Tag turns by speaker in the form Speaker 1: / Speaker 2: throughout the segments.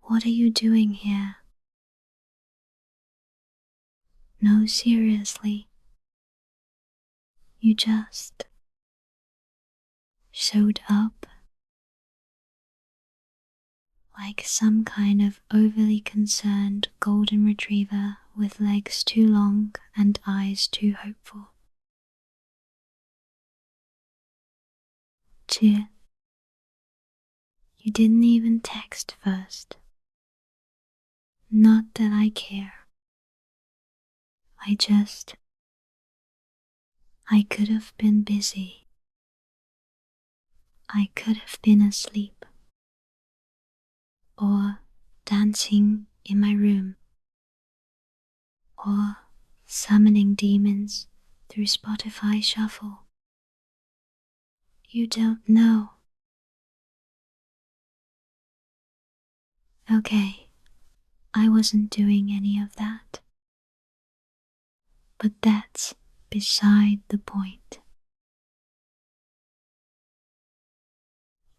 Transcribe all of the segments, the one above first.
Speaker 1: What are you doing here? No, seriously. You just showed up like some kind of overly concerned golden retriever with legs too long and eyes too hopeful. Cheer. You didn't even text first. Not that I care. I could have been busy. I could have been asleep. Or dancing in my room. Or summoning demons through Spotify Shuffle. You don't know. Okay, I wasn't doing any of that. But that's beside the point.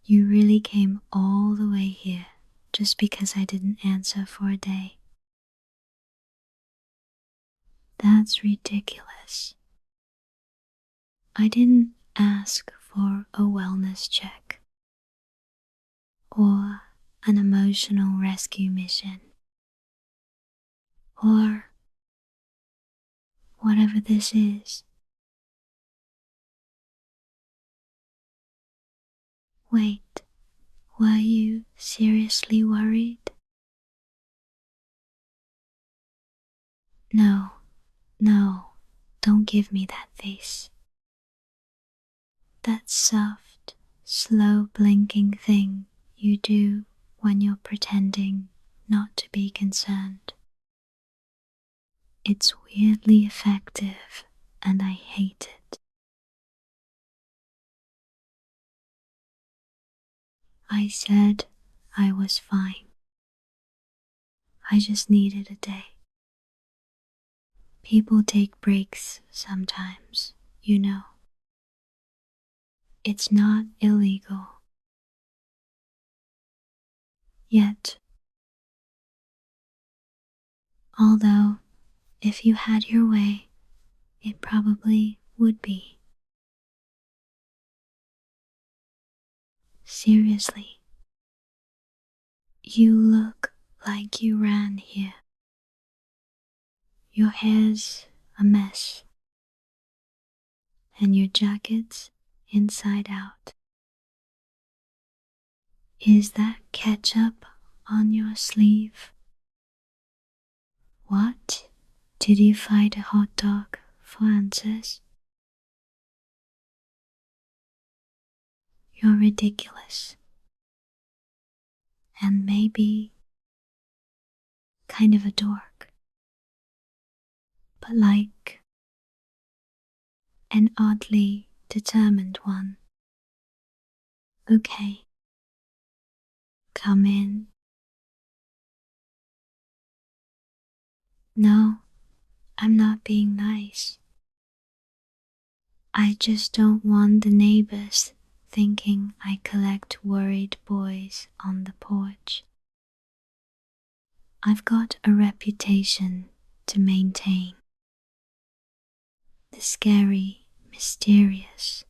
Speaker 1: You really came all the way here just because I didn't answer for a day. That's ridiculous. I didn't ask for a wellness check or an emotional rescue mission or whatever this is. Wait, were you seriously worried? No, don't give me that face. That soft, slow blinking thing you do when you're pretending not to be concerned. It's weirdly effective and I hate it. I said I was fine. I just needed a day. People take breaks sometimes, you know. It's not illegal. Yet. Although, if you had your way, it probably would be. Seriously. You look like you ran here. Your hair's a mess. And your jacket's inside out. Is that ketchup on your sleeve? What? Did you fight a hot dog for answers? You're ridiculous. And maybe kind of a dork. But like an oddly determined one. Okay. Come in. No, I'm not being nice. I just don't want the neighbors thinking I collect worried boys on the porch. I've got a reputation to maintain. The scary, mysterious,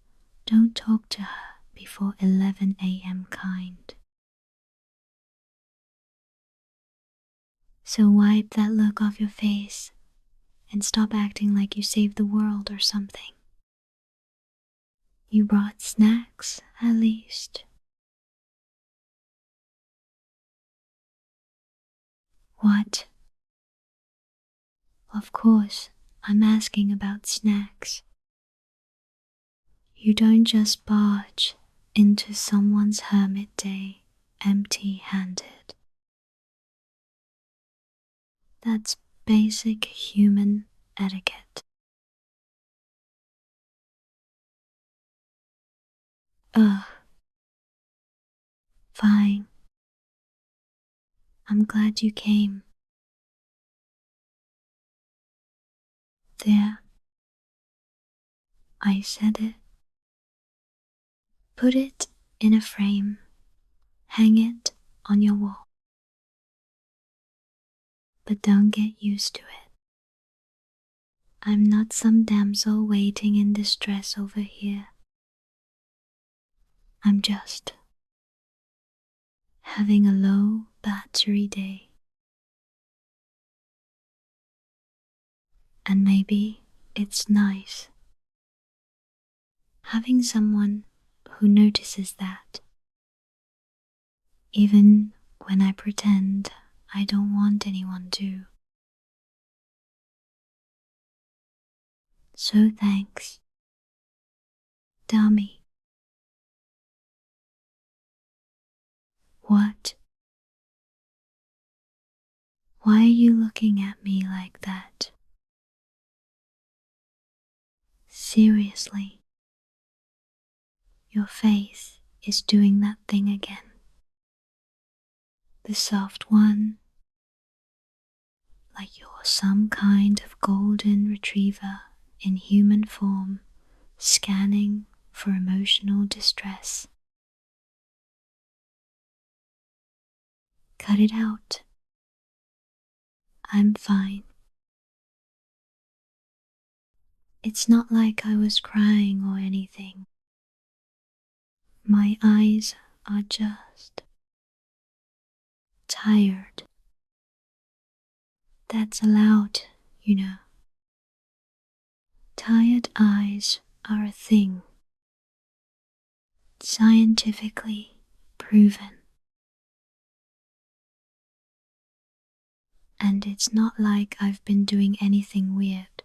Speaker 1: don't talk to her before 11 a.m. kind. So wipe that look off your face and stop acting like you saved the world or something. You brought snacks, at least. What? Of course, I'm asking about snacks. You don't just barge into someone's hermit day empty-handed. That's basic human etiquette. Ugh. Fine. I'm glad you came. There. I said it. Put it in a frame. Hang it on your wall. but don't get used to it. I'm not some damsel waiting in distress over here. I'm just having a low battery day. And maybe it's nice having someone who notices that, even when I pretend I don't want anyone to. So thanks, dummy. What? Why are you looking at me like that? Seriously, your face is doing that thing again. The soft one, like you're some kind of golden retriever in human form, scanning for emotional distress. Cut it out. I'm fine. It's not like I was crying or anything. My eyes are just tired. That's allowed, you know. Tired eyes are a thing. Scientifically proven. And it's not like I've been doing anything weird.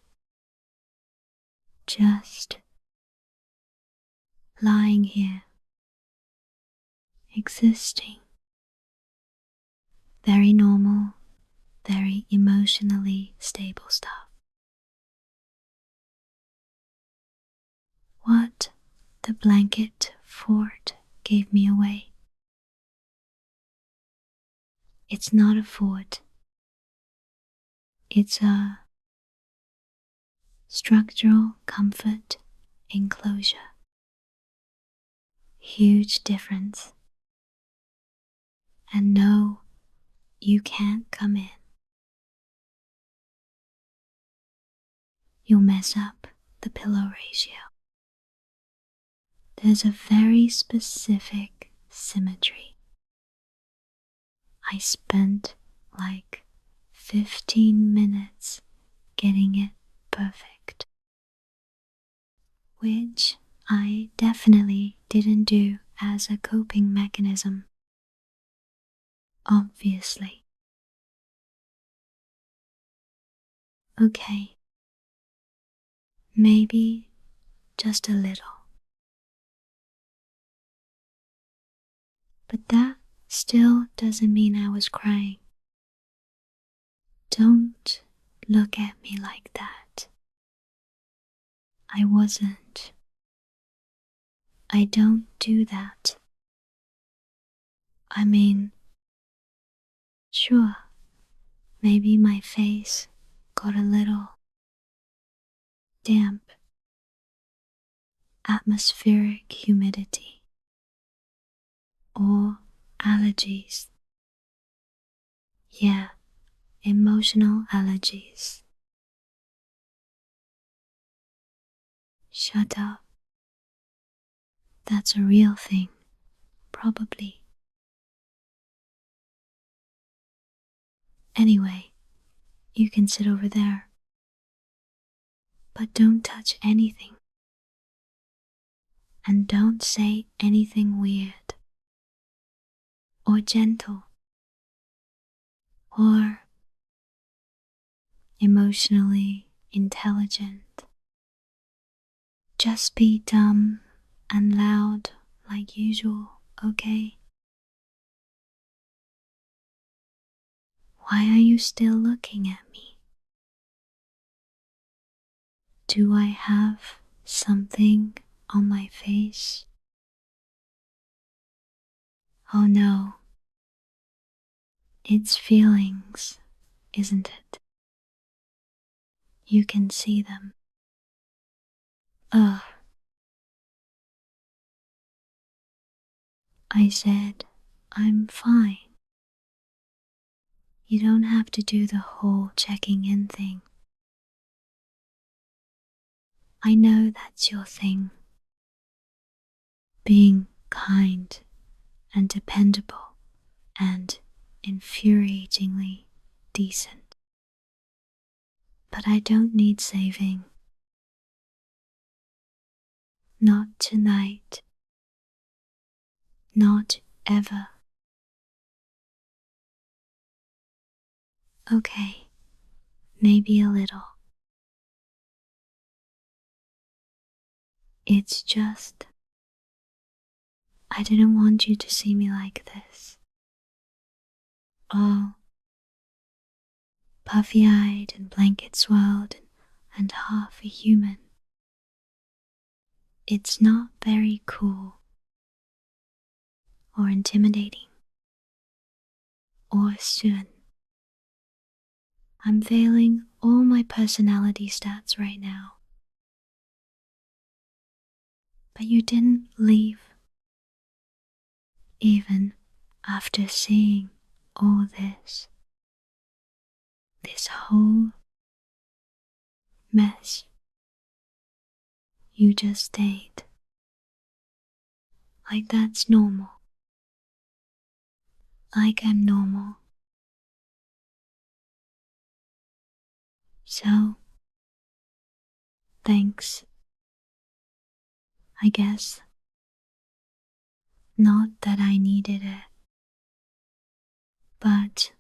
Speaker 1: Just lying here, existing. Very normal, very emotionally stable stuff. What the blanket fort gave me away. It's not a fort. It's a structural comfort enclosure. Huge difference. And no, you can't come in. You'll mess up the pillow ratio. There's a very specific symmetry. I spent like 15 minutes getting it perfect, which I definitely didn't do as a coping mechanism. Obviously. Okay. Maybe just a little. But that still doesn't mean I was crying. Don't look at me like that. I wasn't. I don't do that. I mean, sure, maybe my face got a little damp. Atmospheric humidity or allergies. Yeah, emotional allergies. Shut up. That's a real thing, probably. Anyway, you can sit over there. But don't touch anything. And don't say anything weird. Or gentle. Or emotionally intelligent. Just be dumb and loud like usual, okay? Why are you still looking at me? Do I have something on my face? Oh no. It's feelings, isn't it? You can see them. Ugh. I said, I'm fine. You don't have to do the whole checking in thing. I know that's your thing. Being kind and dependable and infuriatingly decent. But I don't need saving. Not tonight. Not ever. Okay, maybe a little. It's just, I didn't want you to see me like this. All puffy-eyed and blanket-swirled and half a human. It's not very cool or intimidating or soon. I'm veiling all my personality stats right now. But you didn't leave. Even after seeing all this. This whole mess. You just stayed. Like that's normal. Like I'm normal. So, thanks. I guess. Not that I needed it. But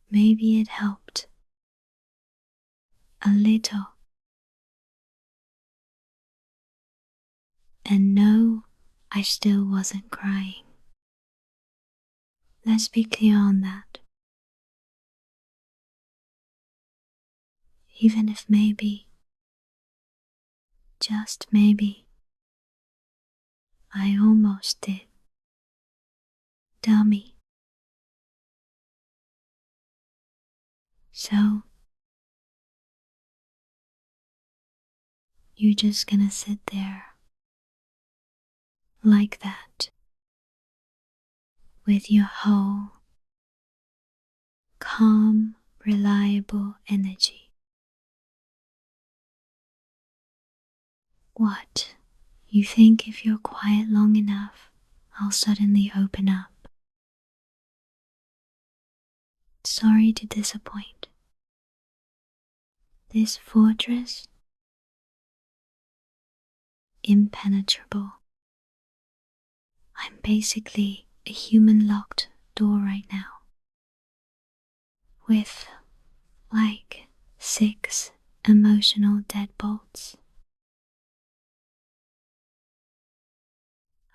Speaker 1: maybe it helped. A little. And no, I still wasn't crying. Let's be clear on that. Even if maybe, just maybe, I almost did. Dummy. So, you're just gonna sit there like that with your whole calm, reliable energy. What? You think if you're quiet long enough, I'll suddenly open up? Sorry to disappoint. This fortress? Impenetrable. I'm basically a human locked door right now. With, like, 6 emotional deadbolts.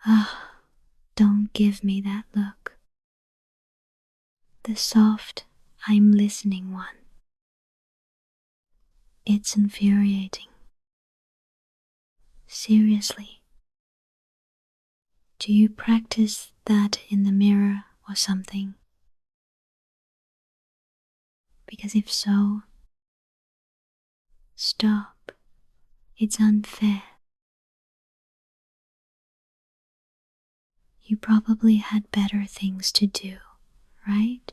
Speaker 1: Ah, don't give me that look. The soft, I'm listening one. It's infuriating. Seriously. Do you practice that in the mirror or something? Because if so, stop. It's unfair. You probably had better things to do, right?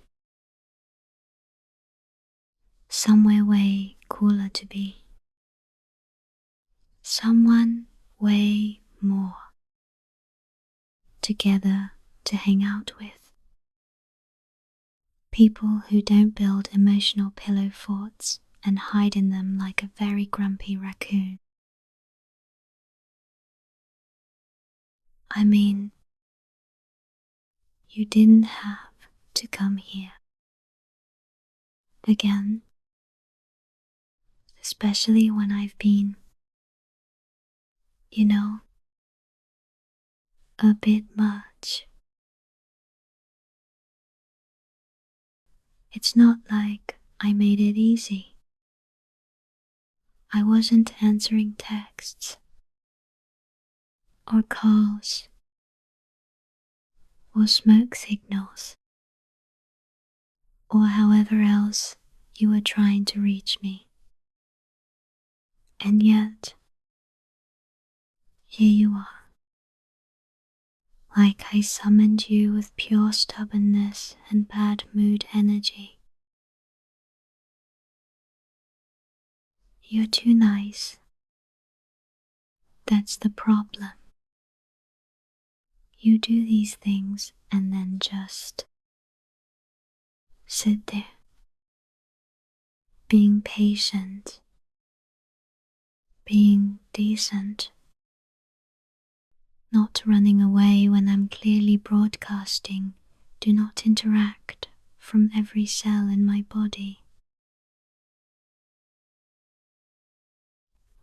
Speaker 1: Somewhere way cooler to be. Someone way more together to hang out with. People who don't build emotional pillow forts and hide in them like a very grumpy raccoon. I mean, you didn't have to come here. Again, especially when I've been, you know, a bit much. It's not like I made it easy. I wasn't answering texts or calls or smoke signals or however else you were trying to reach me. And yet, here you are, like I summoned you with pure stubbornness and bad mood energy. You're too nice. That's the problem. You do these things and then just sit there, being patient, being decent, not running away when I'm clearly broadcasting, do not interact from every cell in my body.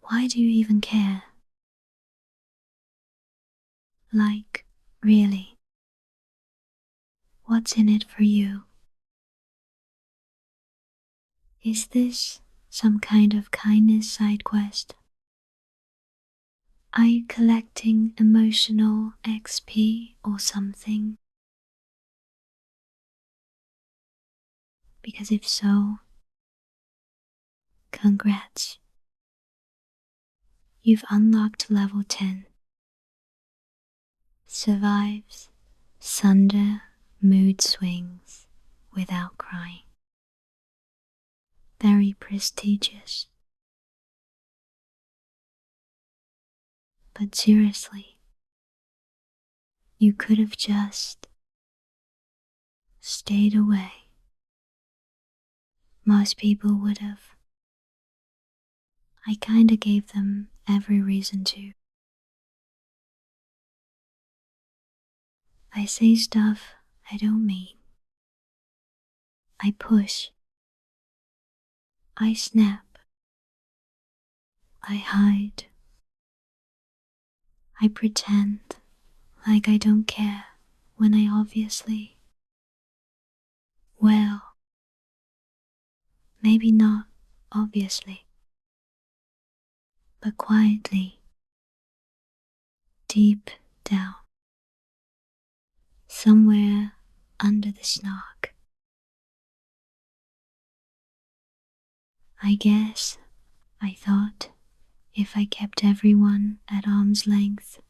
Speaker 1: Why do you even care? Like, really? What's in it for you? Is this some kind of kindness side quest? Are you collecting emotional XP or something? Because if so, congrats. You've unlocked level 10. Survives Tsundere mood swings without crying. Very prestigious. But seriously, you could have just stayed away. Most people would have. I kinda gave them every reason to. I say stuff I don't mean. I push. I snap. I hide. I pretend like I don't care when I obviously, well, maybe not obviously, but quietly, deep down, somewhere under the snark. I guess I thought if I kept everyone at arm's length,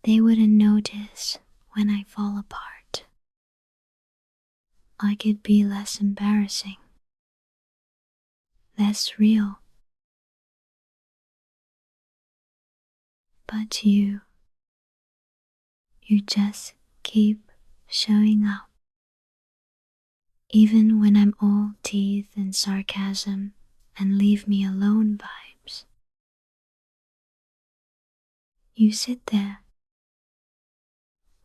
Speaker 1: they wouldn't notice when I fall apart. Like it'd be less embarrassing, less real. But you just keep showing up. Even when I'm all teeth and sarcasm and leave me alone vibes. You sit there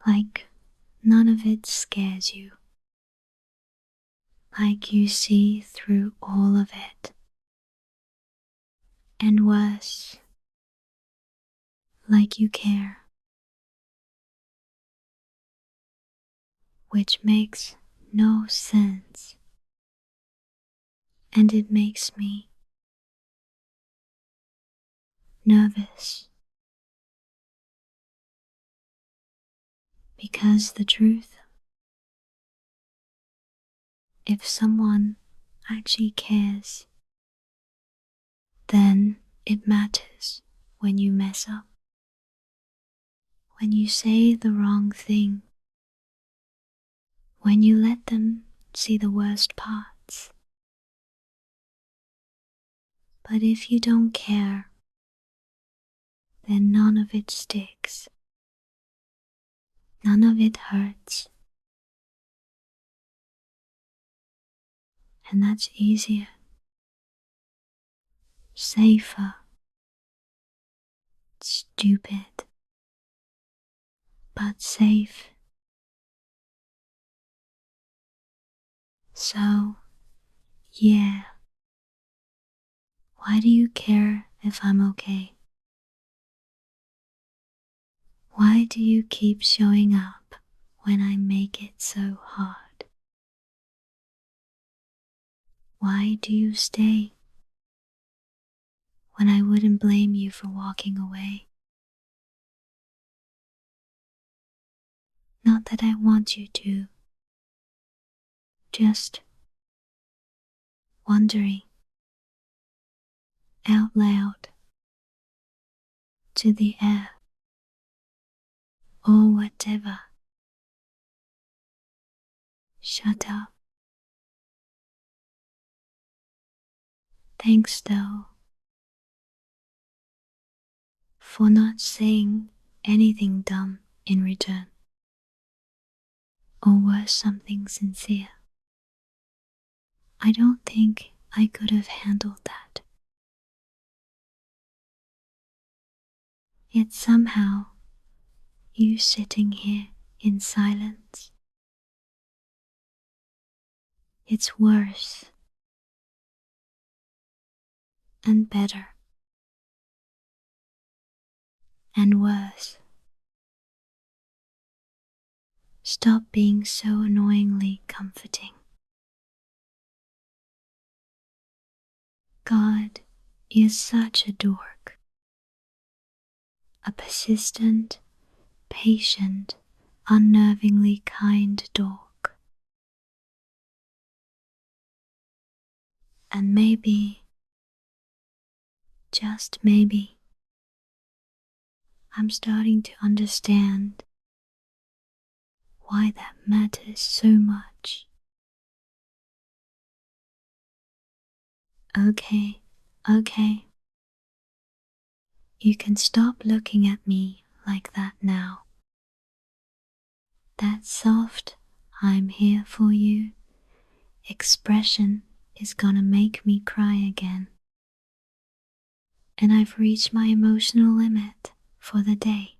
Speaker 1: like none of it scares you. Like you see through all of it. And worse, like you care. Which makes no sense. And it makes me nervous. Because the truth, if someone actually cares, then it matters when you mess up. When you say the wrong thing. When you let them see the worst parts. But if you don't care, then none of it sticks. None of it hurts. And that's easier. Safer. Stupid. But safe. So, yeah. Why do you care if I'm okay? Why do you keep showing up when I make it so hard? Why do you stay when I wouldn't blame you for walking away? Not that I want you to. Just wondering out loud to the air. or whatever. Shut up. Thanks though for not saying anything dumb in return, or worse, something sincere. I don't think I could have handled that. Yet somehow, you sitting here in silence, it's worse and better and worse. Stop being so annoyingly comforting. God is such a dork. A persistent, patient, unnervingly kind dork. And maybe, just maybe, I'm starting to understand why that matters so much. Okay. You can stop looking at me like that now. That soft, I'm here for you expression is gonna make me cry again. And I've reached my emotional limit for the day.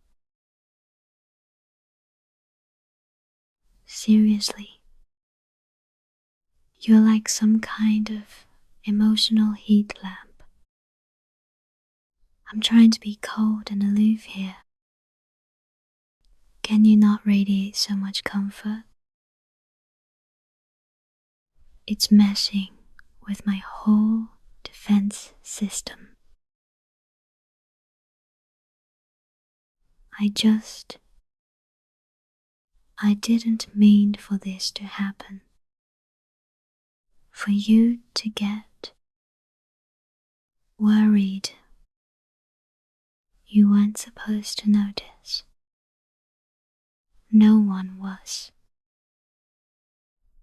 Speaker 1: Seriously. You're like some kind of emotional heat lamp. I'm trying to be cold and aloof here. Can you not radiate so much comfort? It's messing with my whole defense system. I didn't mean for this to happen. For you to get worried. You weren't supposed to notice. No one was.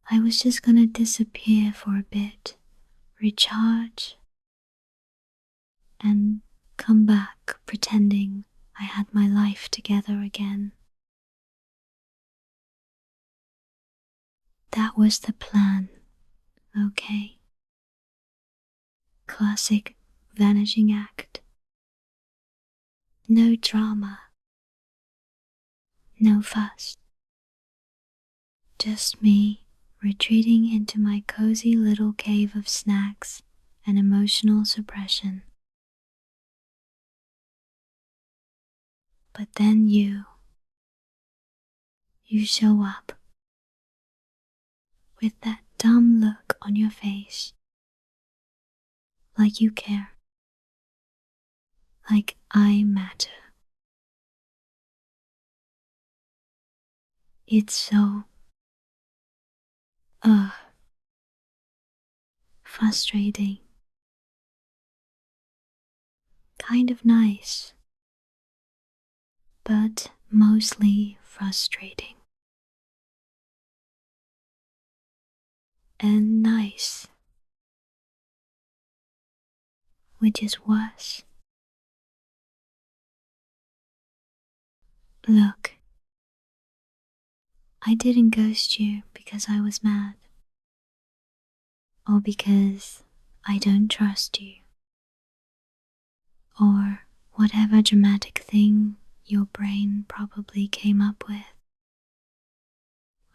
Speaker 1: I was just gonna disappear for a bit, recharge, and come back pretending I had my life together again. That was the plan, okay? Classic vanishing act. No drama. No fuss. Just me retreating into my cozy little cave of snacks and emotional suppression. But then you show up with that dumb look on your face, like you care, like I matter. It's so frustrating, kind of nice, but mostly frustrating. And nice, which is worse. Look, I didn't ghost you because I was mad, or because I don't trust you, or whatever dramatic thing your brain probably came up with.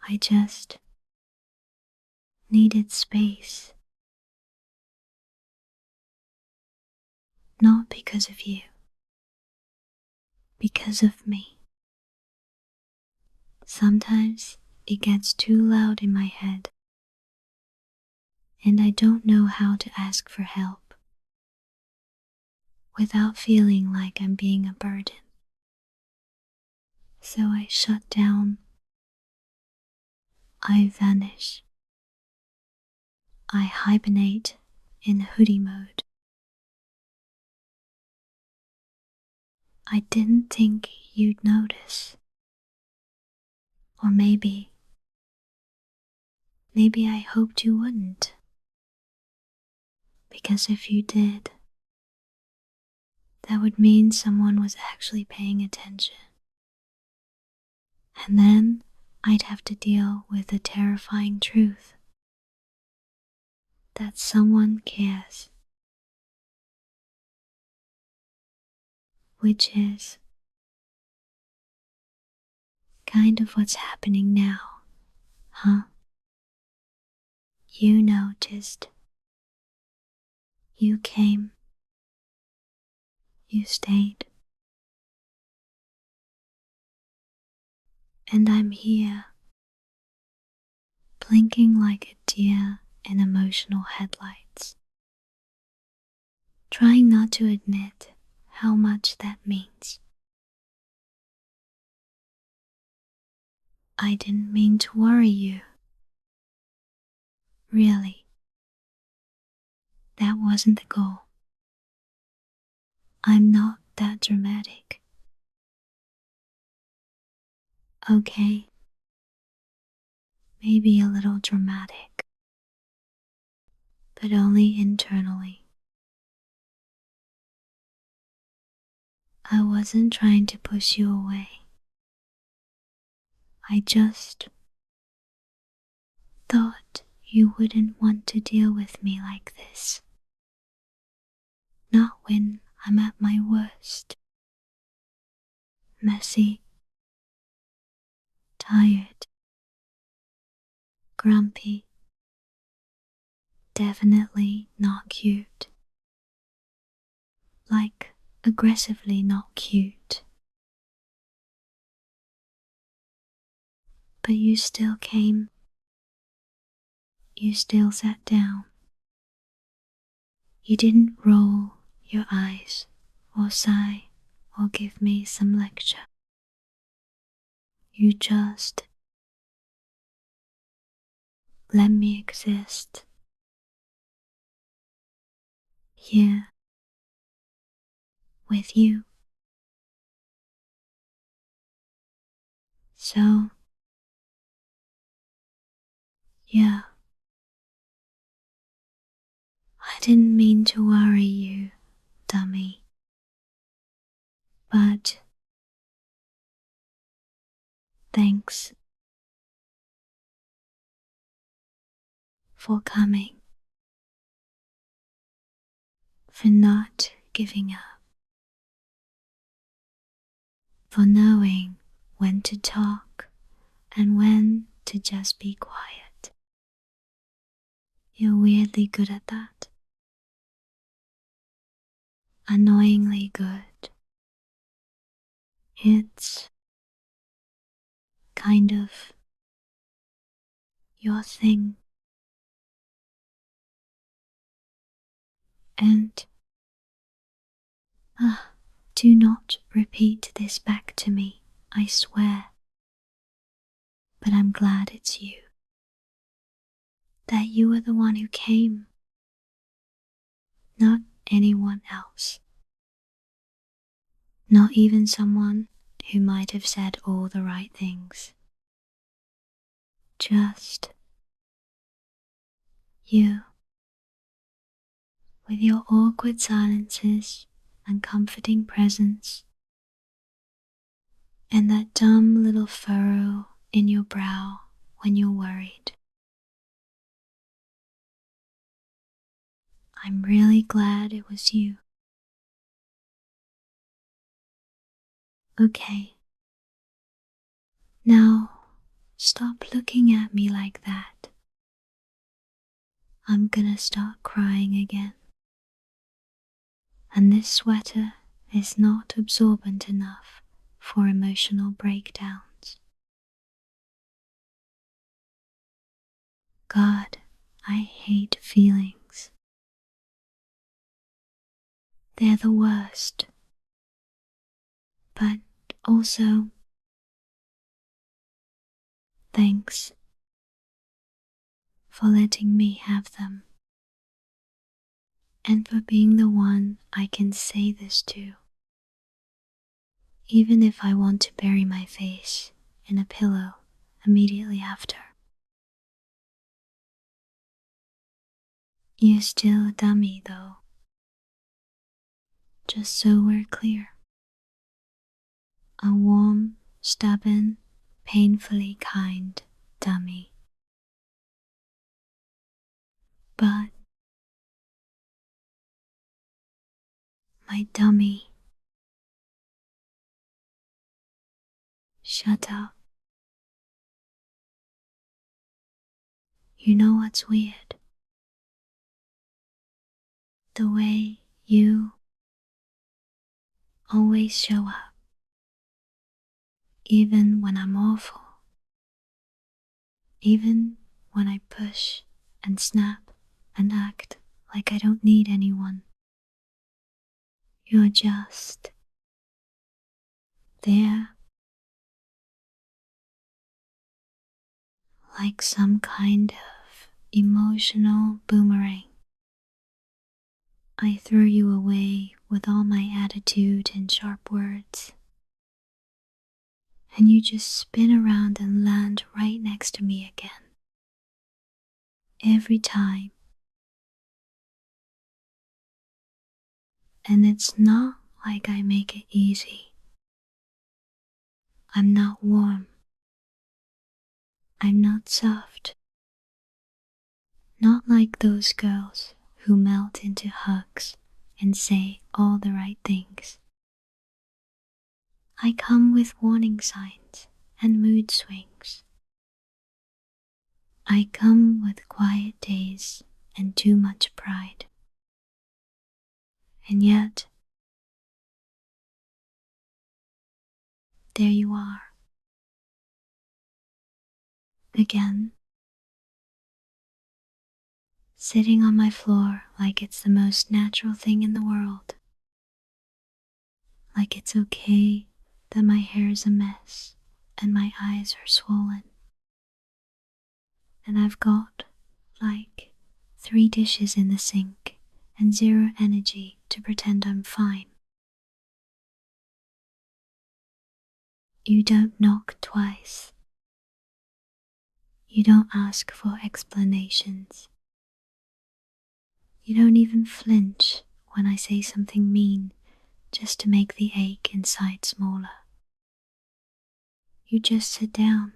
Speaker 1: I just needed space. Not because of you, because of me. Sometimes it gets too loud in my head, and I don't know how to ask for help without feeling like I'm being a burden. So I shut down. I vanish. I hibernate in hoodie mode. I didn't think you'd notice. Or maybe I hoped you wouldn't. Because if you did, that would mean someone was actually paying attention. And then I'd have to deal with the terrifying truth that someone cares. Which is kind of what's happening now, huh? You noticed. You came. You stayed. And I'm here, blinking like a deer in emotional headlights, trying not to admit how much that means. I didn't mean to worry you. Really. That wasn't the goal. I'm not that dramatic. Okay. Maybe a little dramatic. But only internally. I wasn't trying to push you away. I just thought you wouldn't want to deal with me like this. Not when I'm at my worst. Messy. Tired. Grumpy. Definitely not cute. Like, aggressively not cute. But you still came. You still sat down. You didn't roll your eyes or sigh or give me some lecture. You just let me exist. Here. With you. So, yeah. I didn't mean to worry you, dummy. But thanks for coming, for not giving up, for knowing when to talk and when to just be quiet. You're weirdly good at that. Annoyingly good. It's kind of your thing. And do not repeat this back to me, I swear. But I'm glad it's you. That you were the one who came. Not anyone else. Not even someone who might have said all the right things. Just you. With your awkward silences and comforting presence, and that dumb little furrow in your brow when you're worried. I'm really glad it was you. Okay. Now, stop looking at me like that. I'm gonna start crying again. And this sweater is not absorbent enough for emotional breakdowns. God, I hate feelings. They're the worst. But also, thanks for letting me have them. And for being the one I can say this to. Even if I want to bury my face in a pillow immediately after. You're still a dummy though, just so we're clear. A warm, stubborn, painfully kind dummy. But my dummy, shut up. You know what's weird? The way you always show up, even when I'm awful, even when I push and snap and act like I don't need anyone. You're just there, like some kind of emotional boomerang. I throw you away with all my attitude and sharp words, and you just spin around and land right next to me again. Every time. And it's not like I make it easy. I'm not warm. I'm not soft. Not like those girls who melt into hugs and say all the right things. I come with warning signs and mood swings. I come with quiet days and too much pride. And yet, there you are. Again. Sitting on my floor like it's the most natural thing in the world. Like it's okay that my hair is a mess and my eyes are swollen. And I've got, like, 3 dishes in the sink and 0 energy to pretend I'm fine. You don't knock twice. You don't ask for explanations. You don't even flinch when I say something mean just to make the ache inside smaller. You just sit down,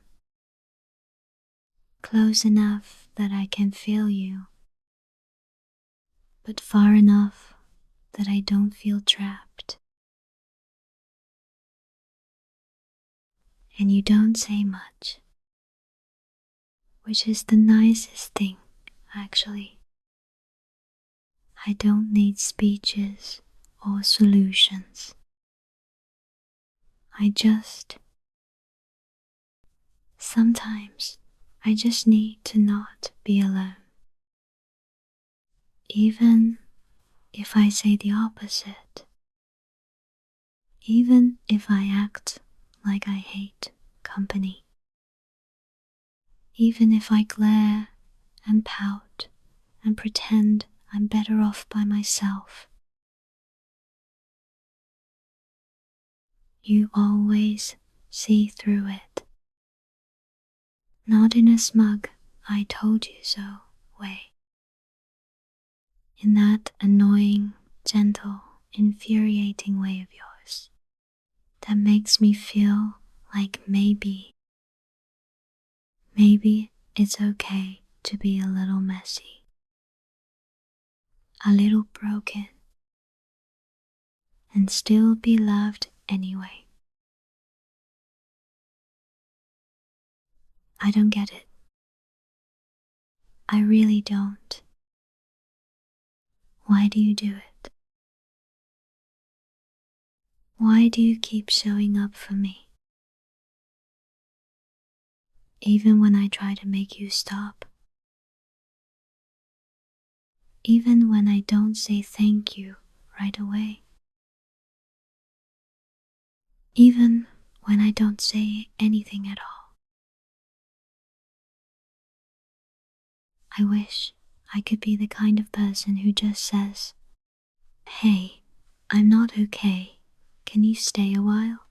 Speaker 1: close enough that I can feel you, but far enough that I don't feel trapped. And you don't say much, which is the nicest thing, actually. I don't need speeches or solutions. Sometimes I just need to not be alone. Even if I say the opposite. Even if I act like I hate company. Even if I glare and pout and pretend I'm better off by myself. You always see through it. Not in a smug, I told you so way. In that annoying, gentle, infuriating way of yours that makes me feel like maybe it's okay to be a little messy, a little broken, and still be loved anyway. I don't get it. I really don't. Why do you do it? Why do you keep showing up for me? Even when I try to make you stop. Even when I don't say thank you right away. Even when I don't say anything at all. I wish I could be the kind of person who just says, "Hey, I'm not okay. Can you stay a while?"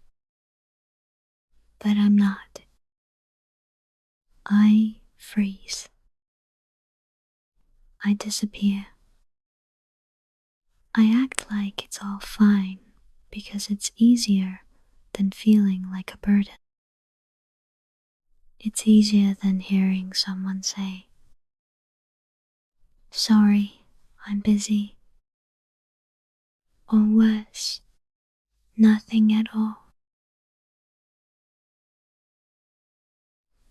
Speaker 1: But I'm not. I freeze. I disappear. I act like it's all fine because it's easier than feeling like a burden. It's easier than hearing someone say, "Sorry, I'm busy." Or worse, nothing at all.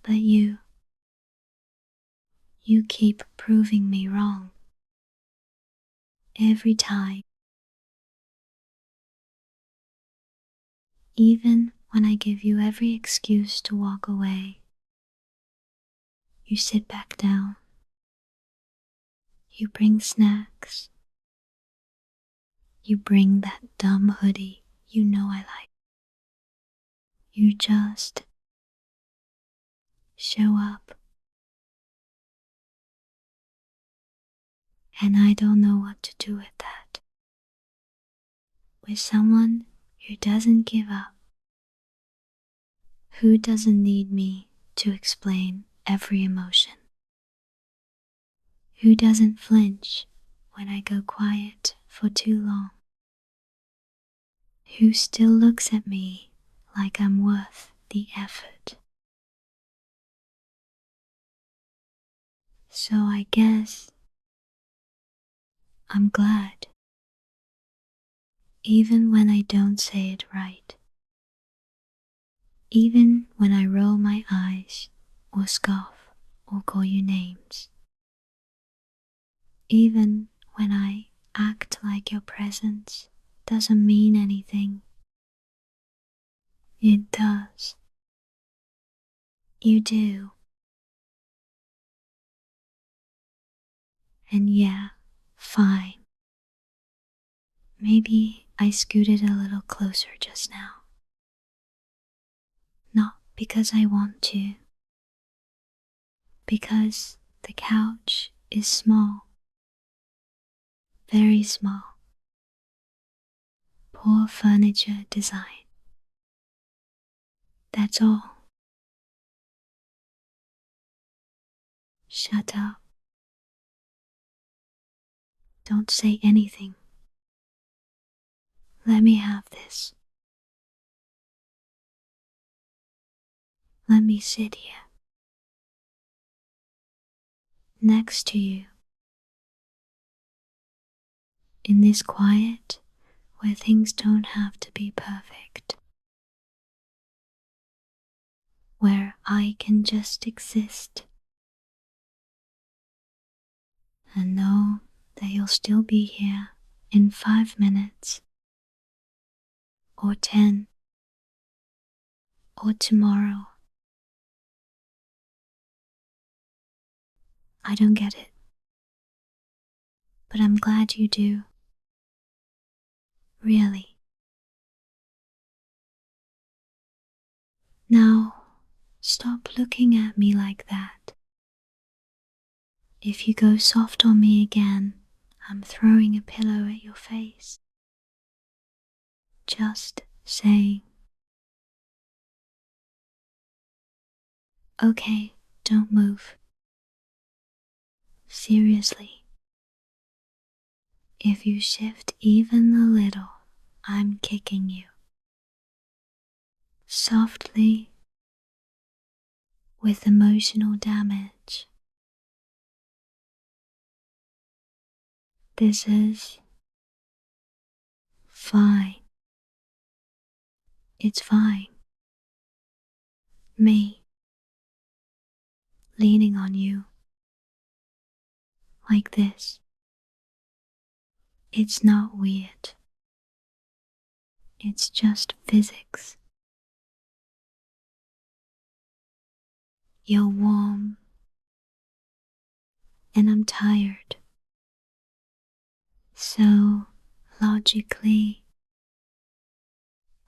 Speaker 1: But you keep proving me wrong. Every time. Even when I give you every excuse to walk away, you sit back down. You bring snacks. You bring that dumb hoodie you know I like. You just show up. And I don't know what to do with that. With someone who doesn't give up. Who doesn't need me to explain every emotion? Who doesn't flinch when I go quiet for too long? Who still looks at me like I'm worth the effort? So I guess I'm glad, even when I don't say it right. Even when I roll my eyes or scoff or call you names. Even when I act like your presence doesn't mean anything. It does. You do. And yeah, fine. Maybe I scooted a little closer just now. Not because I want to. Because the couch is small. Very small. Poor furniture design. That's all. Shut up. Don't say anything. Let me have this. Let me sit here. Next to you. In this quiet where things don't have to be perfect. Where I can just exist. And know that you'll still be here in 5 minutes. Or 10. Or tomorrow. I don't get it. But I'm glad you do. Really. Now, stop looking at me like that. If you go soft on me again, I'm throwing a pillow at your face. Just saying. Okay, don't move. Seriously. If you shift even a little, I'm kicking you. Softly, with emotional damage. This is fine. It's fine. Me, leaning on you. Like this. It's not weird. It's just physics. You're warm. And I'm tired. So, logically,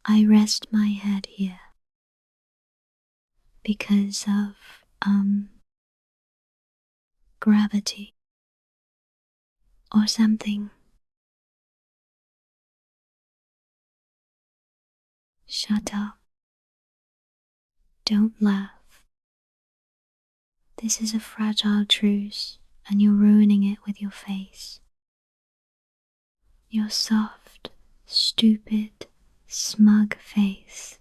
Speaker 1: I rest my head here. Because of, gravity. Or something. Shut up. Don't laugh. This is a fragile truce, and you're ruining it with your face. Your soft, stupid, smug face.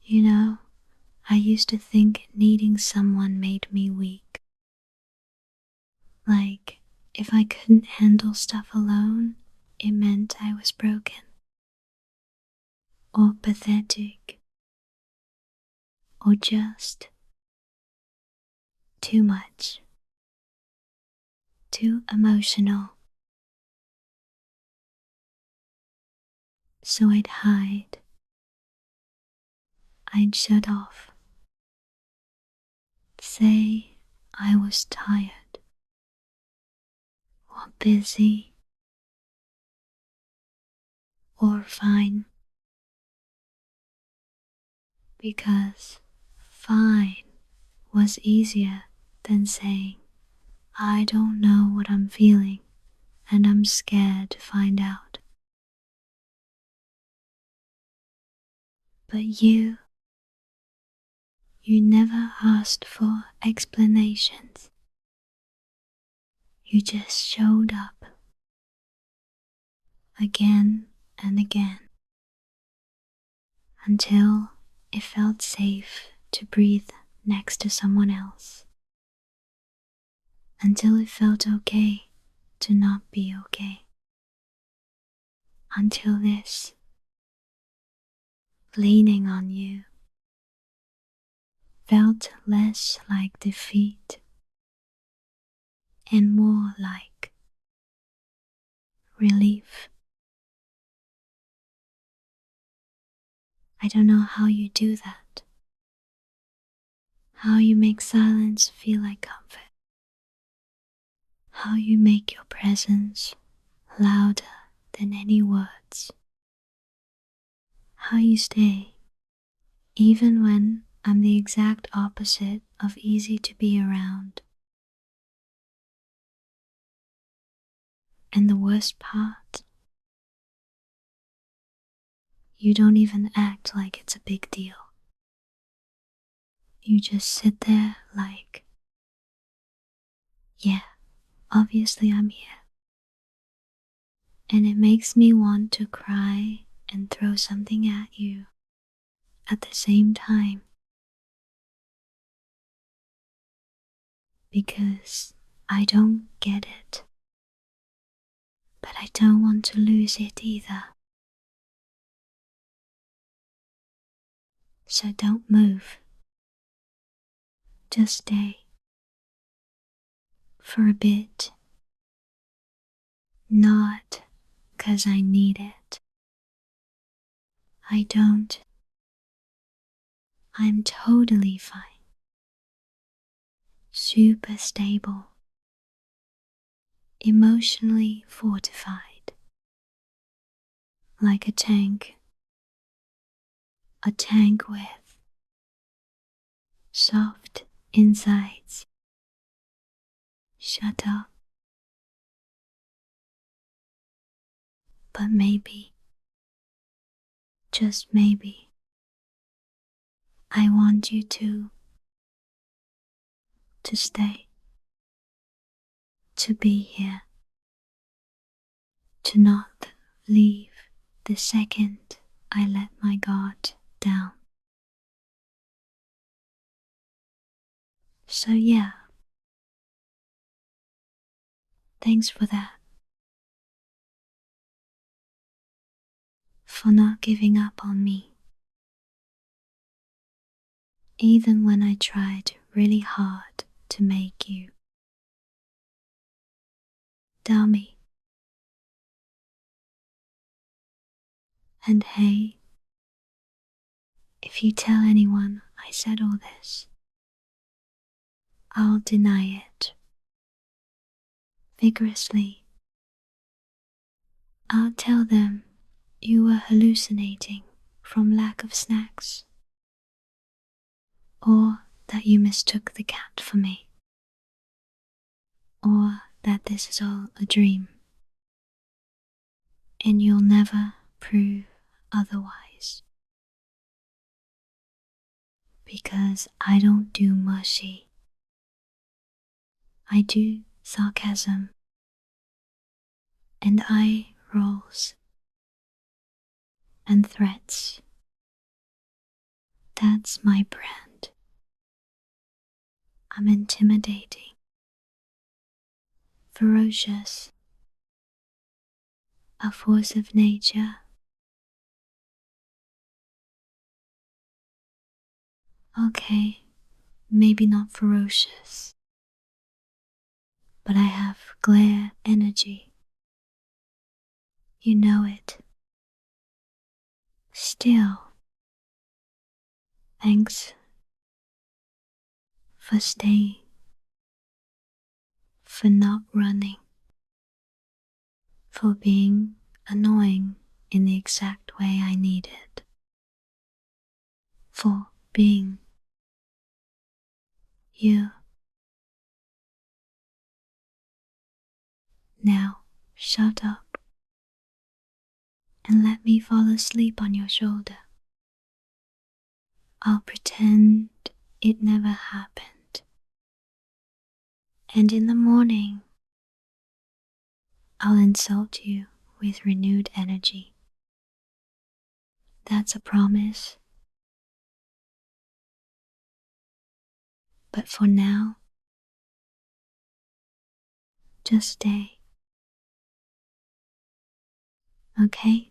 Speaker 1: You know, I used to think needing someone made me weak. Like, if I couldn't handle stuff alone, it meant I was broken. Or pathetic. Or just too much. Too emotional. So I'd hide. I'd shut off. Say I was tired. Or busy. Or fine. Because fine was easier than saying, I don't know what I'm feeling and I'm scared to find out. But you never asked for explanations. You just showed up. Again and again. Until it felt safe to breathe next to someone else. Until it felt okay to not be okay. Until this, leaning on you, felt less like defeat and more like relief. I don't know how you do that. How you make silence feel like comfort. How you make your presence louder than any words. How you stay, even when I'm the exact opposite of easy to be around. And the worst part, you don't even act like it's a big deal. You just sit there like, yeah, obviously I'm here. And it makes me want to cry and throw something at you at the same time. Because I don't get it. But I don't want to lose it either. So don't move. Just stay. For a bit. Not 'cause I need it. I don't. I'm totally fine. Super stable. Emotionally fortified. Like a tank. A tank with soft insides. Shut up. But maybe, just maybe, I want you to stay, to be here, to not leave the second I let my guard down. So yeah, thanks for that. For not giving up on me. Even when I tried really hard to make you. Dummy. And hey, if you tell anyone I said all this, I'll deny it. Vigorously. I'll tell them you were hallucinating from lack of snacks. Or that you mistook the cat for me. Or that this is all a dream. And you'll never prove otherwise. because I don't do mushy. I do sarcasm and eye rolls and threats. That's my brand. I'm intimidating, ferocious, a force of nature. Okay, maybe not ferocious, but I have glare energy. You know it. Still, thanks for staying, for not running, for being annoying in the exact way I needed, for being you. Now, shut up and let me fall asleep on your shoulder. I'll pretend it never happened. And in the morning, I'll insult you with renewed energy. That's a promise. But for now, just stay. Okay?